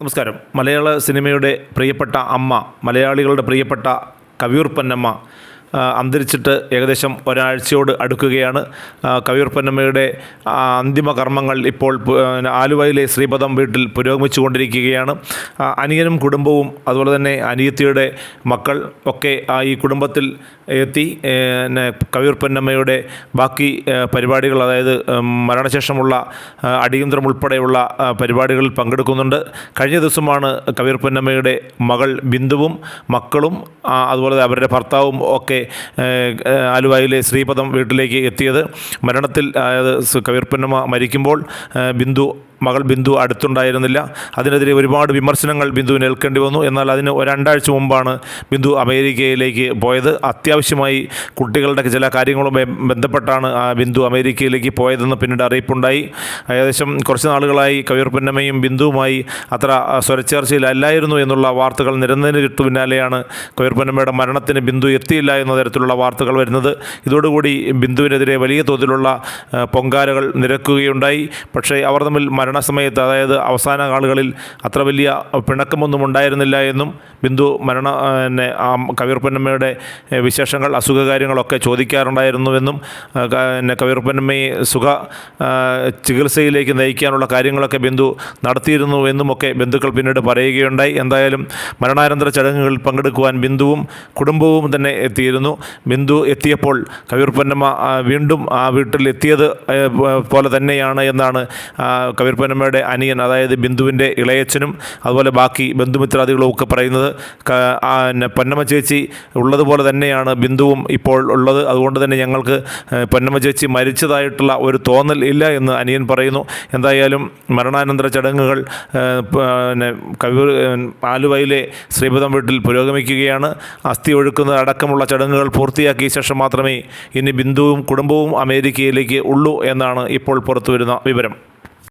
നമസ്കാരം. മലയാള സിനിമയുടെ പ്രിയപ്പെട്ട അമ്മ, മലയാളികളുടെ പ്രിയപ്പെട്ട കവിയൂർ പൊന്നമ്മ അന്തരിച്ചിട്ട് ഏകദേശം ഒരാഴ്ചയോട് അടുക്കുകയാണ്. കവിയൂർ പൊന്നമ്മയുടെ അന്തിമ കർമ്മങ്ങൾ ഇപ്പോൾ ആലുവയിലെ ശ്രീപദം വീട്ടിൽ പുരോഗമിച്ചുകൊണ്ടിരിക്കുകയാണ്. അനിയനും കുടുംബവും അതുപോലെ തന്നെ അനിയത്തിയുടെ മക്കൾ ഒക്കെ ഈ കുടുംബത്തിൽ എത്തി കവിയൂർ പൊന്നമ്മയുടെ ബാക്കി പരിപാടികൾ, അതായത് മരണശേഷമുള്ള അടിയന്തരം ഉൾപ്പെടെയുള്ള പരിപാടികളിൽ പങ്കെടുക്കുന്നുണ്ട്. കഴിഞ്ഞ ദിവസമാണ് കവിയൂർ പൊന്നമ്മയുടെ മകൾ ബിന്ദുവും മക്കളും അതുപോലെ അവരുടെ ഭർത്താവും ഒക്കെ ആലുവയിലെ ശ്രീപദം വീട്ടിലേക്ക് എത്തിയത്. മരണത്തിൽ, അതായത് കവിയൂർ പൊന്നമ്മ മരിക്കുമ്പോൾ മകൾ ബിന്ദു അടുത്തുണ്ടായിരുന്നില്ല. അതിനെതിരെ ഒരുപാട് വിമർശനങ്ങൾ ബിന്ദുവിന് ഏൽക്കേണ്ടി വന്നു. എന്നാൽ അതിന് രണ്ടാഴ്ച മുമ്പാണ് ബിന്ദു അമേരിക്കയിലേക്ക് പോയത്. അത്യാവശ്യമായി കുട്ടികളുടെ ചില കാര്യങ്ങളുമായി ബന്ധപ്പെട്ടാണ് ബിന്ദു അമേരിക്കയിലേക്ക് പോയതെന്ന് പിന്നീട് അറിയിപ്പുണ്ടായി. ഏകദേശം കുറച്ച് നാളുകളായി കവിയൂർ പൊന്നമ്മയും ബിന്ദുവുമായി അത്ര സ്വരച്ചേർച്ചയിലല്ലായിരുന്നു എന്നുള്ള വാർത്തകൾ നിരന്തരം കിട്ടു പിന്നാലെയാണ് കവിയൂർ പൊന്നമ്മയുടെ മരണത്തിന് ബിന്ദു എത്തിയില്ല എന്ന തരത്തിലുള്ള വാർത്തകൾ വരുന്നത്. ഇതോടുകൂടി ബിന്ദുവിനെതിരെ വലിയ തോതിലുള്ള പൊങ്കാലകൾ നിരക്കുകയുണ്ടായി. പക്ഷേ അവർ തമ്മിൽ മരണസമയത്ത്, അതായത് അവസാന നാളുകളിൽ അത്ര വലിയ പിണക്കമൊന്നും ഉണ്ടായിരുന്നില്ല എന്നും ബിന്ദു കവിയൂർ പൊന്നമ്മയുടെ വിശേഷങ്ങൾ, അസുഖകാര്യങ്ങളൊക്കെ ചോദിക്കാറുണ്ടായിരുന്നുവെന്നും കവിയൂർ പൊന്നമ്മയെ ചികിത്സയിലേക്ക് നയിക്കാനുള്ള കാര്യങ്ങളൊക്കെ ബിന്ദു നടത്തിയിരുന്നുവെന്നുമൊക്കെ ബന്ധുക്കൾ പിന്നീട് പറയുകയുണ്ടായി. എന്തായാലും മരണാനന്തര ചടങ്ങുകളിൽ പങ്കെടുക്കുവാൻ ബിന്ദുവും കുടുംബവും തന്നെ എത്തിയിരുന്നു. ബിന്ദു എത്തിയപ്പോൾ കവിയൂർ പൊന്നമ്മ വീണ്ടും ആ വീട്ടിൽ എത്തിയത് പോലെ തന്നെയാണ് എന്നാണ് കവിയൂർ പൊന്നമ്മയുടെ അനിയൻ, അതായത് ബിന്ദുവിൻ്റെ ഇളയച്ചനും അതുപോലെ ബാക്കി ബന്ധുമിത്രാദികളും ഒക്കെ പറയുന്നത്. പൊന്നമ്മ ചേച്ചി ഉള്ളതുപോലെ തന്നെയാണ് ബിന്ദുവും ഇപ്പോൾ ഉള്ളത്. അതുകൊണ്ട് തന്നെ ഞങ്ങൾക്ക് പൊന്നമ്മ ചേച്ചി മരിച്ചതായിട്ടുള്ള ഒരു തോന്നൽ ഇല്ല എന്ന് അനിയൻ പറയുന്നു. എന്തായാലും മരണാനന്തര ചടങ്ങുകൾ ആലുവയിലെ ശ്രീപദം വീട്ടിൽ പുരോഗമിക്കുകയാണ്. അസ്ഥി ഒഴുക്കുന്നത് അടക്കമുള്ള ചടങ്ങുകൾ പൂർത്തിയാക്കിയ ശേഷം മാത്രമേ ഇനി ബിന്ദുവും കുടുംബവും അമേരിക്കയിലേക്ക് ഉള്ളൂ എന്നാണ് ഇപ്പോൾ പുറത്തുവരുന്ന വിവരം.